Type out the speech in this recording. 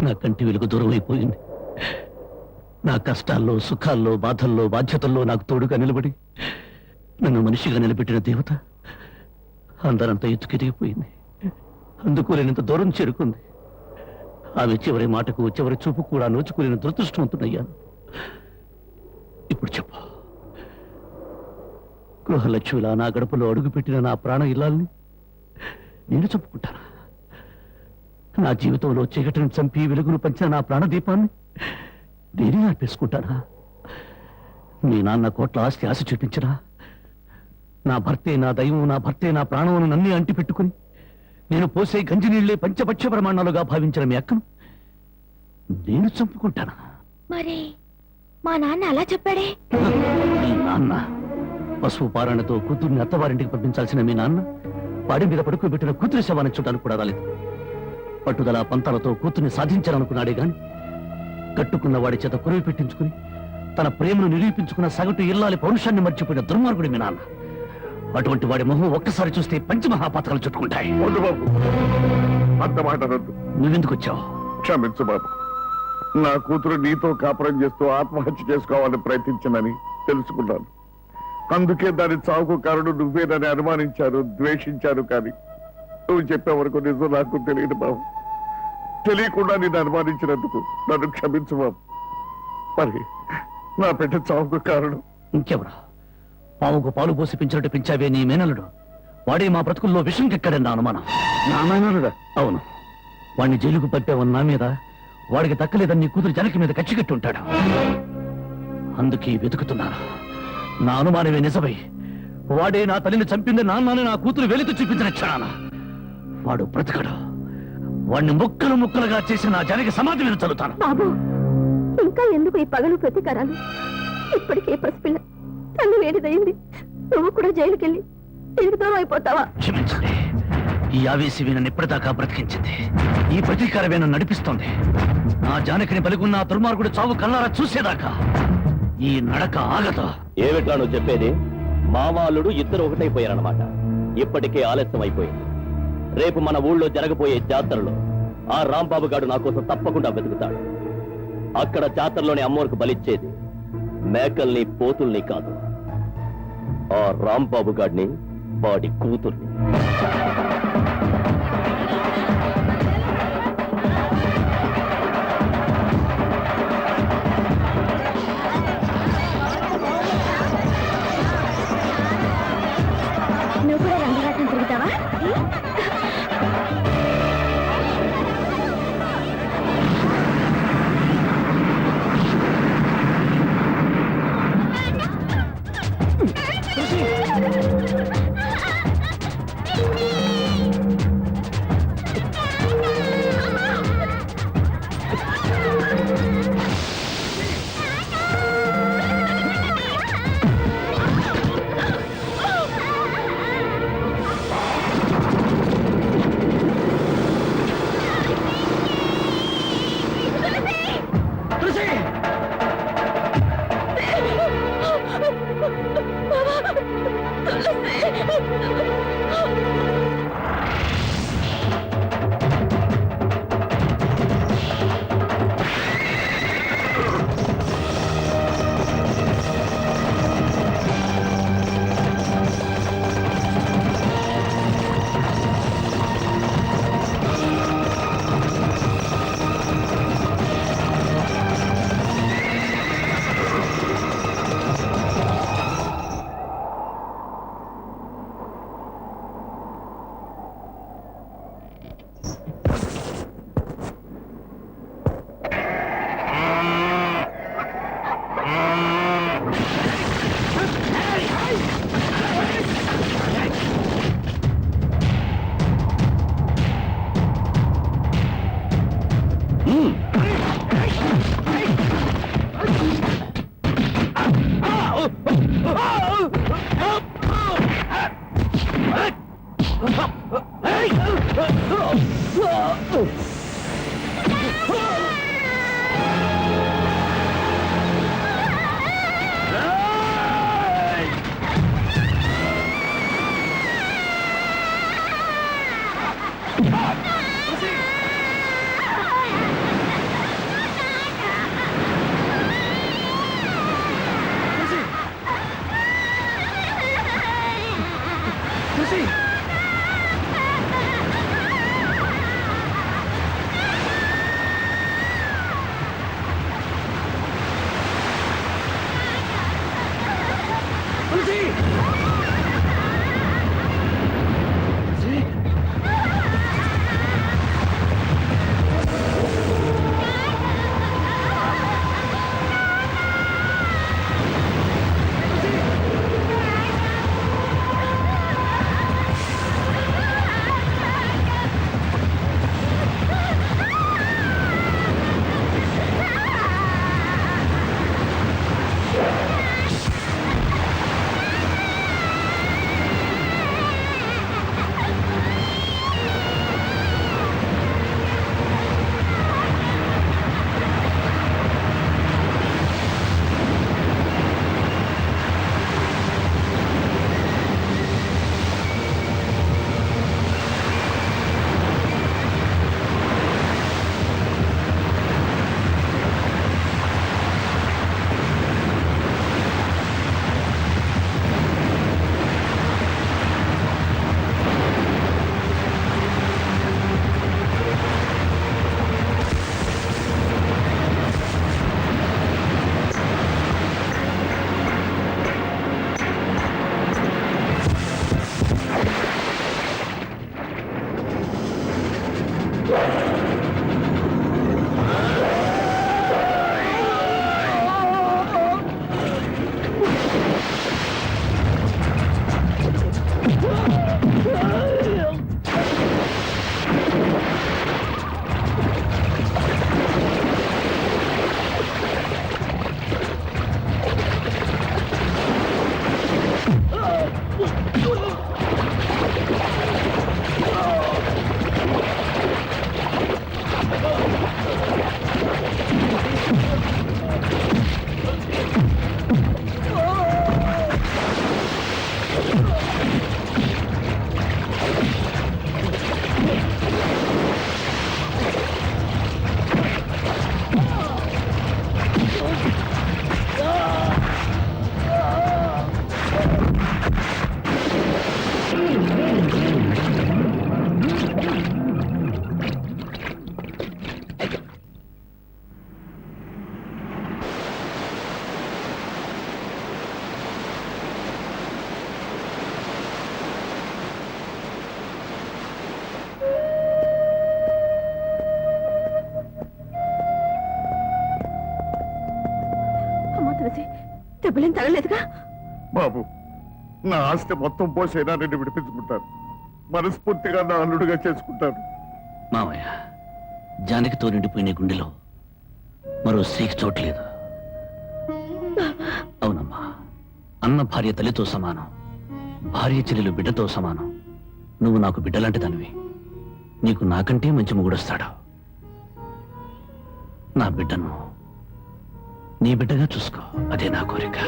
నా కంటి వెలుగు దూరం అయిపోయింది. నా కష్టాల్లో, సుఖాల్లో, బాధల్లో, బాధ్యతల్లో నాకు తోడుగా నిలబడి నన్ను మనిషిగా నిలబెట్టిన దేవత అందరంతా ఎత్తుకెదిగిపోయింది. అందుకోలేనంత దూరం చేరుకుంది. ఆమె చివరి మాటకు, చివరి చూపు కూడా నోచుకోలేని దురదృష్టవంతుడయ్యాను. ఇప్పుడు చెప్పు, గృహలక్ష్మిలా నా గడపలో అడుగుపెట్టిన నా ప్రాణ ఇల్లాల్ని నేను చెప్పుకుంటానా? నా జీవితంలో చీకటిని చంపి వెలుగును పంచిన నా ప్రాణదీపాన్ని నేనే ఆపేసుకుంటానా? మీ నాన్న కోట్ల ఆస్తి ఆశ చూపించినా, నా భర్తే నా దైవం, నా భర్తే నా ప్రాణమును నన్నే అంటి పెట్టుకుని నేను పోసే గంజినీళ్లే పంచపక్ష ప్రమాణాలుగా భావించిన మీ అక్కను నేను చంపుకుంటానా? మరి మా నాన్న అలా చెప్పాడే. మీ నాన్న పశువు పారాయణతో కూతుర్ని అత్తవారింటికి పంపించాల్సిన మీ నాన్న పాడి మీద పడుకోబెట్టిన కూతురి శవాన్ని చూడడానికి కూడా రాలేదు. పట్టుదల పంతాలతో కూతుర్ని సాధించాలనుకున్నాడే గాని కట్టుకున్న వాడి చేత కురివి పెట్టించుకుని తన ప్రేమను నిరూపించుకున్న సగటు ఇల్లాలి పౌరుషాన్ని మర్చిపోయిన దుర్మార్గుడి మీ నాన్న. అటువంటి వాడి మొహం ఒక్కసారి చూస్తే పంచమహాపాతకాలు చుట్టుకుంటాయి. నువ్వెందుకు వచ్చావు? క్షమించు బాబు, నా కూతురు నీతో కాపురం చేస్తూ ఆత్మహత్య చేసుకోవాలని ప్రయత్నించిందని తెలుసుకున్నాను. అందుకే దాని చావుకు కారణం నువ్వేనని అనుమానించారు, ద్వేషించారు. కానీ నువ్వు చెప్పే వరకు నిజం నాకు తెలియదు బాబు. తెలియకుండా నేను అనుమానించినందుకు నన్ను క్షమించు బాబు. మరి నా బిడ్డ చావుకు కారణం ఇంకెవరా? పావుకు పాలు పోసి పెంచినట్టు పెంచావే నీ మేనలుడు, వాడే మా బ్రతుకుల్లో విషం కెక్కడని నా అనుమానం. నా మేనలుడా? అవును. వాడిని జైలుకు పట్టావన్న నా మీద, వాడికి దక్కలేదని నీ కూతురు జనకి మీద కచ్చికట్టి ఉంటాడు. అందుకే వెతుకుతున్నాను. నా అనుమానమే నిజమై వాడే నా తల్లిని చంపింది నాన్నని నా కూతురు వెలితో చూపించిన క్షణాన వాడు బ్రతకడు. వాడిని ముక్కలు ముక్కలుగా చేసి నా జనకి సమాధి మీద చల్లుతాను. బాబు, ఇంకా ఎందుకు ఈ పగలు ప్రతీకారాలు? ఇప్పటికే పసిపిల్ల తల్లి వేడిదయింది. నువ్వు కూడా జైలుకెళ్ళి తిరిగి దూరం అయిపోతావా? క్షమించండి. ఈ ఆవేశమే నన్ను ఇప్పటిదాకా బ్రతికించింది. ఈ ప్రతీకారమే నన్ను నడిపిస్తోంది. నా జానకిని పలుకున్న ఆ దుర్మార్గుడు చావు కల్లారా చూసేదాకా ఈ నడక ఆగదు. ఏమిట్లా నువ్వు చెప్పేది? మామాలుడు ఇద్దరు ఒకటైపోయారన్నమాట. ఇప్పటికే ఆలస్యం అయిపోయింది. రేపు మన ఊళ్ళో జరగబోయే జాతరలో ఆ రాంబాబు గారు నా కోసం తప్పకుండా వెతుకుతాడు. అక్కడ జాతరలోని అమ్మోరికి బలిచ్చేది మేకల్ని, పోతుల్ని కాదు, ఆ రాంబాబు గారిని, వాడి కూతుర్ని. నువ్వు కూడా రంగరాటం తిరుగుతావా? తులసి దెబ్బలేం తగలేదుగా? బాబు, నా ఆస్తి మొత్తం పోసైనా నేను విడిపించుకుంటాను. మనస్ఫూర్తిగా నా అల్లుడుగా చేసుకుంటాను. మామయ్య, జానకితో నిండిపోయిన గుండెలో మరో స్త్రీకి చోట్లేదు. అవునమ్మా, అన్న భార్య తల్లితో సమానం, భార్య చెల్లెలు బిడ్డతో సమానం. నువ్వు నాకు బిడ్డలాంటి దానివి. నీకు నాకంటే మంచి మొగుడొస్తాడు. నా బిడ్డను నీ బిడ్డగా చూసుకో, అదే నా కోరిక.